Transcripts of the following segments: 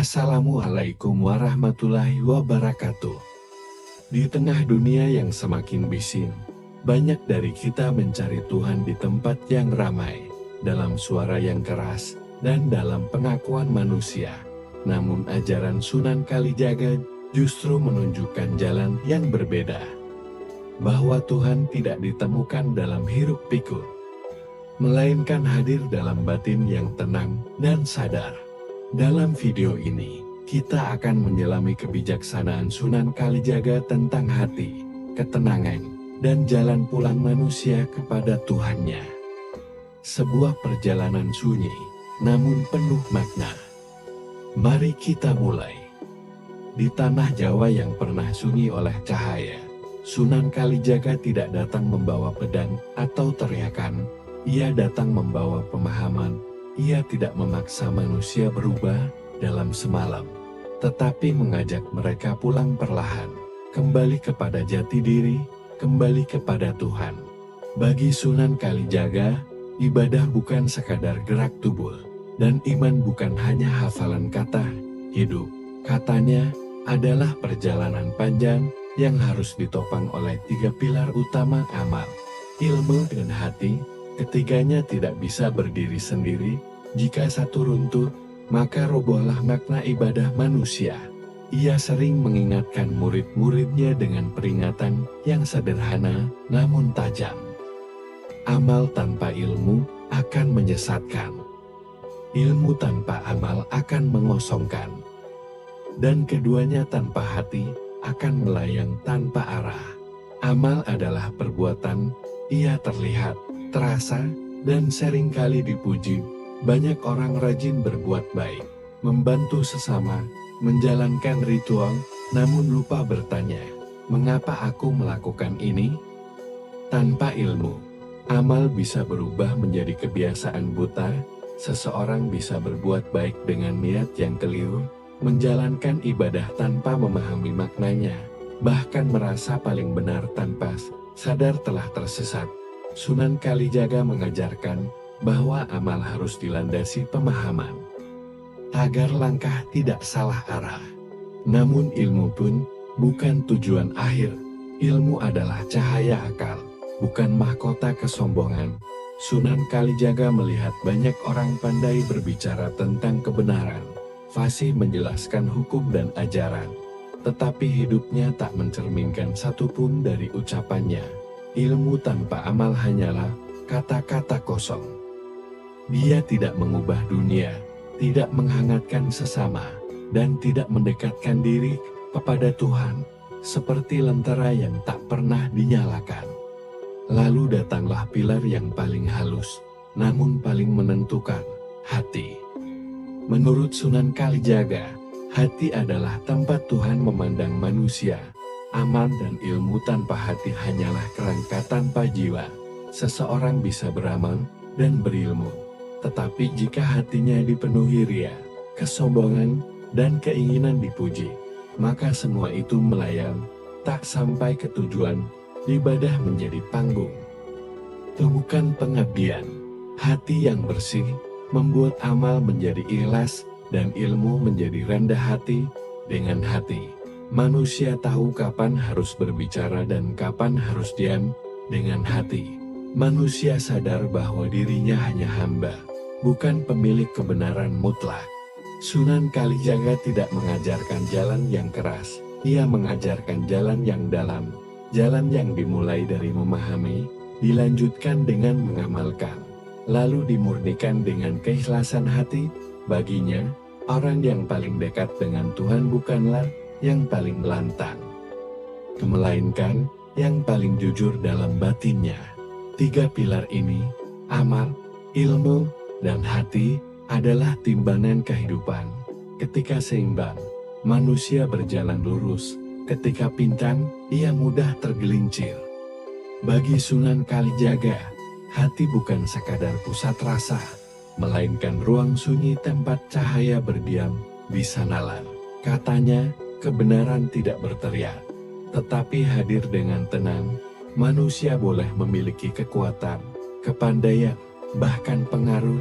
Assalamualaikum warahmatullahi wabarakatuh. Di tengah dunia yang semakin bising, banyak dari kita mencari Tuhan di tempat yang ramai, dalam suara yang keras, dan dalam pengakuan manusia. Namun ajaran Sunan Kalijaga justru menunjukkan jalan yang berbeda. Bahwa Tuhan tidak ditemukan dalam hiruk pikuk, melainkan hadir dalam batin yang tenang dan sadar. Dalam video ini, kita akan menyelami kebijaksanaan Sunan Kalijaga tentang hati, ketenangan, dan jalan pulang manusia kepada Tuhannya. Sebuah perjalanan sunyi, namun penuh makna. Mari kita mulai. Di tanah Jawa yang pernah sunyi oleh cahaya, Sunan Kalijaga tidak datang membawa pedang atau teriakan, ia datang membawa pemahaman. Ia tidak memaksa manusia berubah dalam semalam, tetapi mengajak mereka pulang perlahan, kembali kepada jati diri, kembali kepada Tuhan. Bagi Sunan Kalijaga, ibadah bukan sekadar gerak tubuh, dan iman bukan hanya hafalan kata. Hidup, katanya, adalah perjalanan panjang yang harus ditopang oleh 3 pilar utama: amal, ilmu, dan hati. Ketiganya tidak bisa berdiri sendiri. Jika satu runtuh, maka robohlah makna ibadah manusia. Ia sering mengingatkan murid-muridnya dengan peringatan yang sederhana namun tajam. Amal tanpa ilmu akan menyesatkan. Ilmu tanpa amal akan mengosongkan. Dan keduanya tanpa hati akan melayang tanpa arah. Amal adalah perbuatan, ia terlihat, terasa, dan seringkali dipuji. Banyak orang rajin berbuat baik, membantu sesama, menjalankan ritual, namun lupa bertanya, mengapa aku melakukan ini? Tanpa ilmu, amal bisa berubah menjadi kebiasaan buta. Seseorang bisa berbuat baik dengan niat yang keliru, menjalankan ibadah tanpa memahami maknanya, bahkan merasa paling benar tanpa sadar telah tersesat. Sunan Kalijaga mengajarkan bahwa amal harus dilandasi pemahaman, agar langkah tidak salah arah. Namun ilmu pun bukan tujuan akhir. Ilmu adalah cahaya akal, bukan mahkota kesombongan. Sunan Kalijaga melihat banyak orang pandai berbicara tentang kebenaran, fasih menjelaskan hukum dan ajaran, tetapi hidupnya tak mencerminkan satupun dari ucapannya. Ilmu tanpa amal hanyalah kata-kata kosong. Dia tidak mengubah dunia, tidak menghangatkan sesama, dan tidak mendekatkan diri kepada Tuhan, seperti lentera yang tak pernah dinyalakan. Lalu datanglah pilar yang paling halus, namun paling menentukan, hati. Menurut Sunan Kalijaga, hati adalah tempat Tuhan memandang manusia. Amal dan ilmu tanpa hati hanyalah kerangka tanpa jiwa. Seseorang bisa beramal dan berilmu, tetapi jika hatinya dipenuhi ria, kesombongan, dan keinginan dipuji, maka semua itu melayang, tak sampai ke tujuan. Ibadah menjadi panggung, bukan pengabdian. Hati yang bersih membuat amal menjadi ikhlas, dan ilmu menjadi rendah hati. Dengan hati, manusia tahu kapan harus berbicara dan kapan harus diam. Dengan hati, manusia sadar bahwa dirinya hanya hamba, bukan pemilik kebenaran mutlak. Sunan Kalijaga tidak mengajarkan jalan yang keras, ia mengajarkan jalan yang dalam, jalan yang dimulai dari memahami, dilanjutkan dengan mengamalkan, lalu dimurnikan dengan keikhlasan hati. Baginya, orang yang paling dekat dengan Tuhan bukanlah yang paling lantang, melainkan yang paling jujur dalam batinnya. 3 pilar ini, amal, ilmu, dan hati, adalah timbangan kehidupan. Ketika seimbang, manusia berjalan lurus. Ketika pincang, ia mudah tergelincir. Bagi Sunan Kalijaga, hati bukan sekadar pusat rasa, melainkan ruang sunyi tempat cahaya berdiam. Bisa nalar, katanya, kebenaran tidak berteriak, tetapi hadir dengan tenang. Manusia boleh memiliki kekuatan, kepandaian, bahkan pengaruh,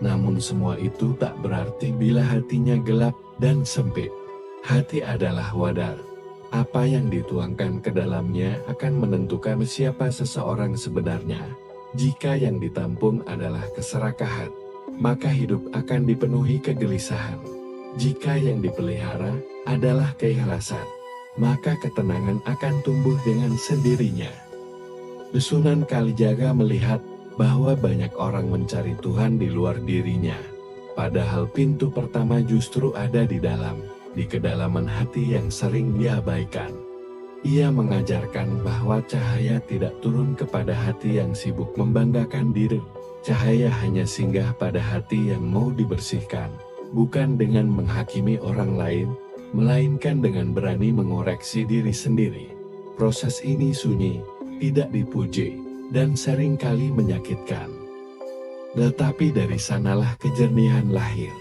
Namun semua itu tak berarti bila hatinya gelap dan sempit. Hati adalah wadah. Apa yang dituangkan ke dalamnya akan menentukan siapa seseorang sebenarnya. Jika yang ditampung adalah keserakahan, maka hidup akan dipenuhi kegelisahan. Jika yang dipelihara adalah keikhlasan, maka ketenangan akan tumbuh dengan sendirinya. Sunan Kalijaga melihat bahwa banyak orang mencari Tuhan di luar dirinya, padahal pintu pertama justru ada di dalam, di kedalaman hati yang sering diabaikan. Ia mengajarkan bahwa cahaya tidak turun kepada hati yang sibuk membanggakan diri. Cahaya hanya singgah pada hati yang mau dibersihkan, bukan dengan menghakimi orang lain, melainkan dengan berani mengoreksi diri sendiri. Proses ini sunyi, tidak dipuji, dan seringkali menyakitkan. Tetapi dari sanalah kejernihan lahir.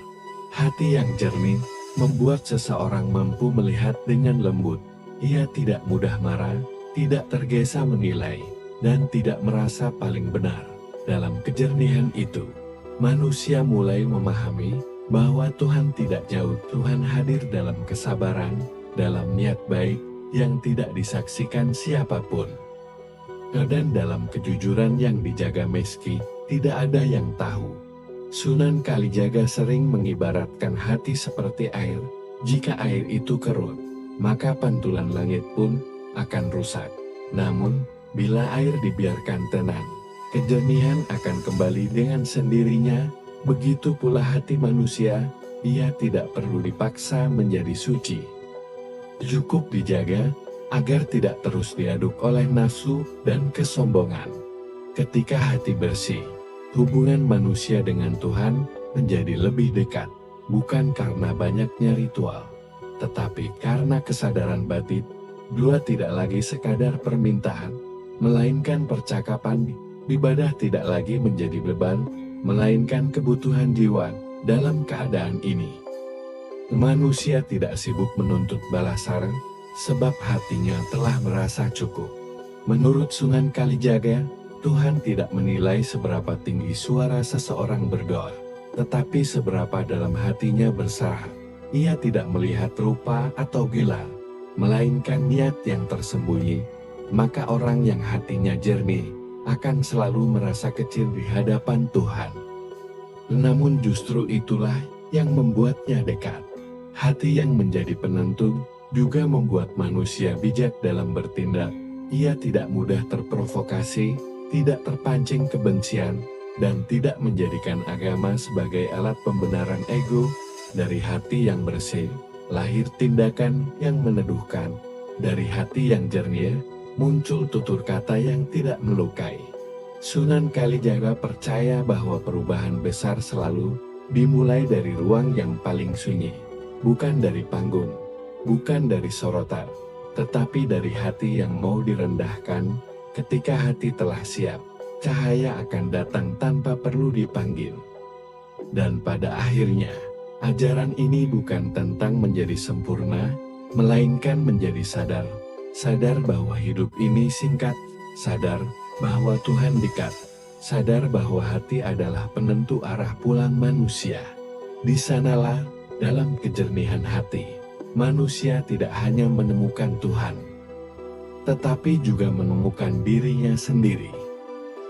Hati yang jernih membuat seseorang mampu melihat dengan lembut. Ia tidak mudah marah, tidak tergesa menilai, dan tidak merasa paling benar. Dalam kejernihan itu, manusia mulai memahami bahwa Tuhan tidak jauh. Tuhan hadir dalam kesabaran, dalam niat baik yang tidak disaksikan siapapun, dan dalam kejujuran yang dijaga meski tidak ada yang tahu. Sunan Kalijaga sering mengibaratkan hati seperti air. Jika air itu kerut, maka pantulan langit pun akan rusak. Namun, bila air dibiarkan tenang, kejernihan akan kembali dengan sendirinya. Begitu pula hati manusia, ia tidak perlu dipaksa menjadi suci. Cukup dijaga agar tidak terus diaduk oleh nafsu dan kesombongan. Ketika hati bersih, hubungan manusia dengan Tuhan menjadi lebih dekat, bukan karena banyaknya ritual, tetapi karena kesadaran batin. Dua tidak lagi sekadar permintaan, melainkan percakapan. Ibadah tidak lagi menjadi beban, melainkan kebutuhan jiwa. Dalam keadaan ini, manusia tidak sibuk menuntut balasan, sebab hatinya telah merasa cukup. Menurut Sunan Kalijaga, Tuhan tidak menilai seberapa tinggi suara seseorang berdoa, tetapi seberapa dalam hatinya berserah. Ia tidak melihat rupa atau gelar, melainkan niat yang tersembunyi. Maka orang yang hatinya jernih akan selalu merasa kecil di hadapan Tuhan. Namun justru itulah yang membuatnya dekat. Hati yang menjadi penentu juga membuat manusia bijak dalam bertindak. Ia tidak mudah terprovokasi, tidak terpancing kebencian, dan tidak menjadikan agama sebagai alat pembenaran ego. Dari hati yang bersih, lahir tindakan yang meneduhkan. Dari hati yang jernih, muncul tutur kata yang tidak melukai. Sunan Kalijaga percaya bahwa perubahan besar selalu dimulai dari ruang yang paling sunyi, bukan dari panggung, bukan dari sorotan, tetapi dari hati yang mau direndahkan. Ketika hati telah siap, cahaya akan datang tanpa perlu dipanggil. Dan pada akhirnya, ajaran ini bukan tentang menjadi sempurna, melainkan menjadi sadar. Sadar bahwa hidup ini singkat, sadar bahwa Tuhan dekat, sadar bahwa hati adalah penentu arah pulang manusia. Di sanalah, dalam kejernihan hati, manusia tidak hanya menemukan Tuhan, tetapi juga menemukan dirinya sendiri.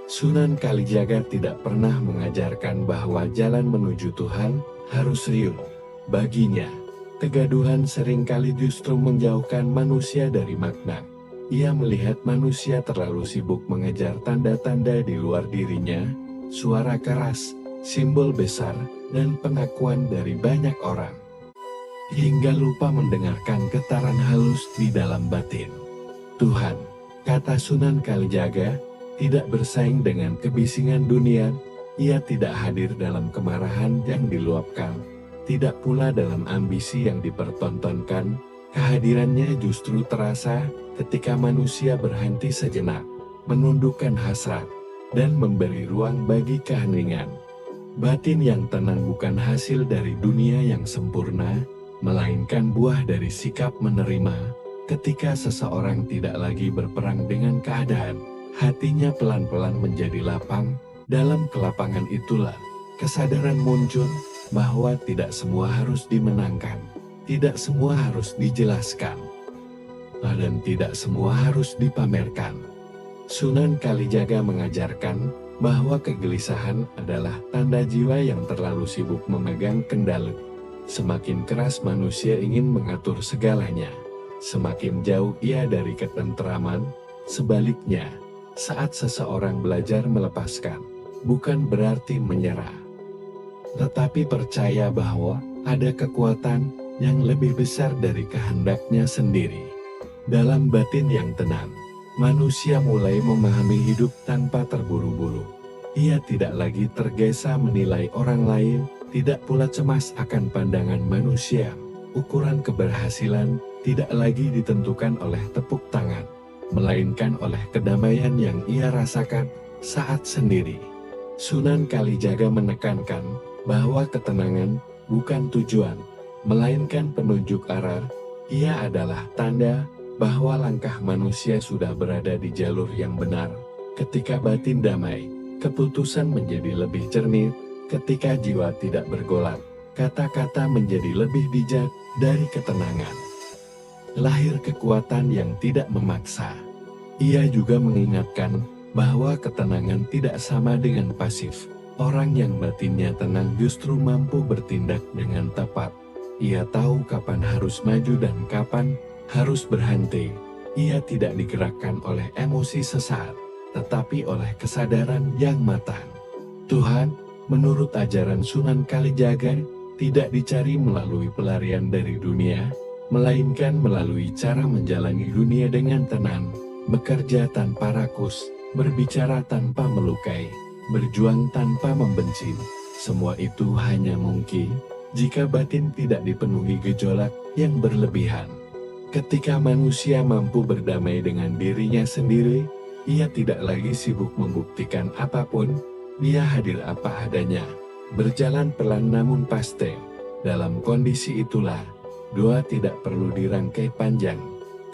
Sunan Kalijaga tidak pernah mengajarkan bahwa jalan menuju Tuhan harus riuh. Baginya, kegaduhan seringkali justru menjauhkan manusia dari makna. Ia melihat manusia terlalu sibuk mengejar tanda-tanda di luar dirinya, suara keras, simbol besar, dan pengakuan dari banyak orang, hingga lupa mendengarkan getaran halus di dalam batin. Tuhan, kata Sunan Kalijaga, tidak bersaing dengan kebisingan dunia. Ia tidak hadir dalam kemarahan yang diluapkan, tidak pula dalam ambisi yang dipertontonkan. Kehadirannya justru terasa ketika manusia berhenti sejenak, menundukkan hasrat, dan memberi ruang bagi keheningan. Batin yang tenang bukan hasil dari dunia yang sempurna, melainkan buah dari sikap menerima. Ketika seseorang tidak lagi berperang dengan keadaan, hatinya pelan-pelan menjadi lapang. Dalam kelapangan itulah, Kesadaran muncul bahwa tidak semua harus dimenangkan, tidak semua harus dijelaskan, dan tidak semua harus dipamerkan. Sunan Kalijaga mengajarkan bahwa kegelisahan adalah tanda jiwa yang terlalu sibuk memegang kendali. Semakin keras manusia ingin mengatur segalanya, semakin jauh ia dari ketentraman. Sebaliknya, saat seseorang belajar melepaskan, bukan berarti menyerah, tetapi percaya bahwa ada kekuatan yang lebih besar dari kehendaknya sendiri. Dalam batin yang tenang, manusia mulai memahami hidup tanpa terburu-buru. Ia tidak lagi tergesa menilai orang lain, tidak pula cemas akan pandangan manusia. Ukuran keberhasilan tidak lagi ditentukan oleh tepuk tangan, melainkan oleh kedamaian yang ia rasakan saat sendiri. Sunan Kalijaga menekankan bahwa ketenangan bukan tujuan, melainkan penunjuk arah. Ia adalah tanda bahwa langkah manusia sudah berada di jalur yang benar. Ketika batin damai, keputusan menjadi lebih jernih. Ketika jiwa tidak bergolak, kata-kata menjadi lebih bijak. Dari ketenangan lahir kekuatan yang tidak memaksa. Ia juga mengingatkan bahwa ketenangan tidak sama dengan pasif. Orang yang batinnya tenang justru mampu bertindak dengan tepat. Ia tahu kapan harus maju dan kapan harus berhenti. Ia tidak digerakkan oleh emosi sesaat, tetapi oleh kesadaran yang matang. Tuhan, menurut ajaran Sunan Kalijaga, tidak dicari melalui pelarian dari dunia, melainkan melalui cara menjalani dunia dengan tenang, bekerja tanpa rakus, berbicara tanpa melukai, berjuang tanpa membenci. Semua itu hanya mungkin jika batin tidak dipenuhi gejolak yang berlebihan. Ketika manusia mampu berdamai dengan dirinya sendiri, ia tidak lagi sibuk membuktikan apapun. Dia hadir apa adanya, berjalan pelan namun pasti. Dalam kondisi itulah, doa tidak perlu dirangkai panjang,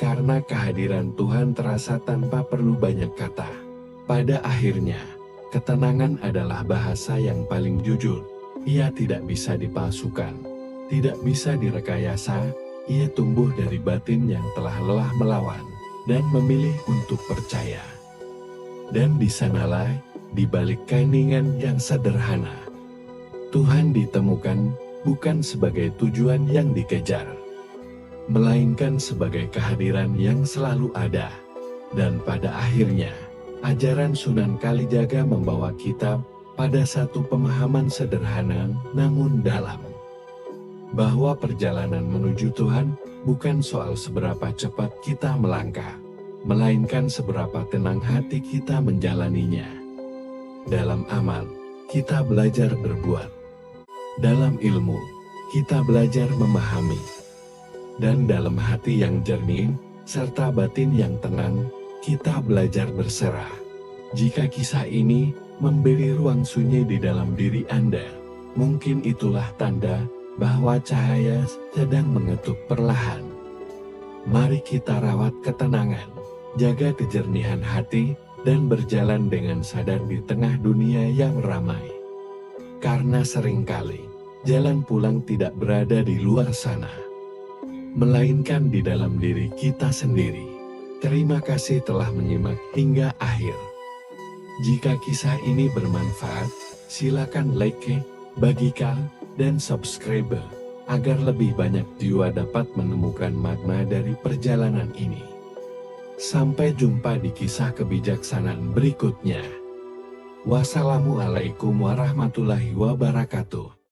karena kehadiran Tuhan terasa tanpa perlu banyak kata. Pada akhirnya, ketenangan adalah bahasa yang paling jujur. Ia tidak bisa dipalsukan, tidak bisa direkayasa. Ia tumbuh dari batin yang telah lelah melawan, dan memilih untuk percaya. Dan di sanalah, di balik keheningan yang sederhana, Tuhan ditemukan bukan sebagai tujuan yang dikejar, melainkan sebagai kehadiran yang selalu ada. Dan pada akhirnya, ajaran Sunan Kalijaga membawa kita pada satu pemahaman sederhana namun dalam, bahwa perjalanan menuju Tuhan bukan soal seberapa cepat kita melangkah, melainkan seberapa tenang hati kita menjalaninya. Dalam amal, kita belajar berbuat. Dalam ilmu, kita belajar memahami. Dan dalam hati yang jernih, serta batin yang tenang, kita belajar berserah. Jika kisah ini memberi ruang sunyi di dalam diri Anda, mungkin itulah tanda bahwa cahaya sedang mengetuk perlahan. Mari kita rawat ketenangan, jaga kejernihan hati, dan berjalan dengan sadar di tengah dunia yang ramai. Karena seringkali, jalan pulang tidak berada di luar sana, melainkan di dalam diri kita sendiri. Terima kasih telah menyimak hingga akhir. Jika kisah ini bermanfaat, silakan like, bagikan, dan subscribe, agar lebih banyak jiwa dapat menemukan makna dari perjalanan ini. Sampai jumpa di kisah kebijaksanaan berikutnya. Wassalamualaikum warahmatullahi wabarakatuh.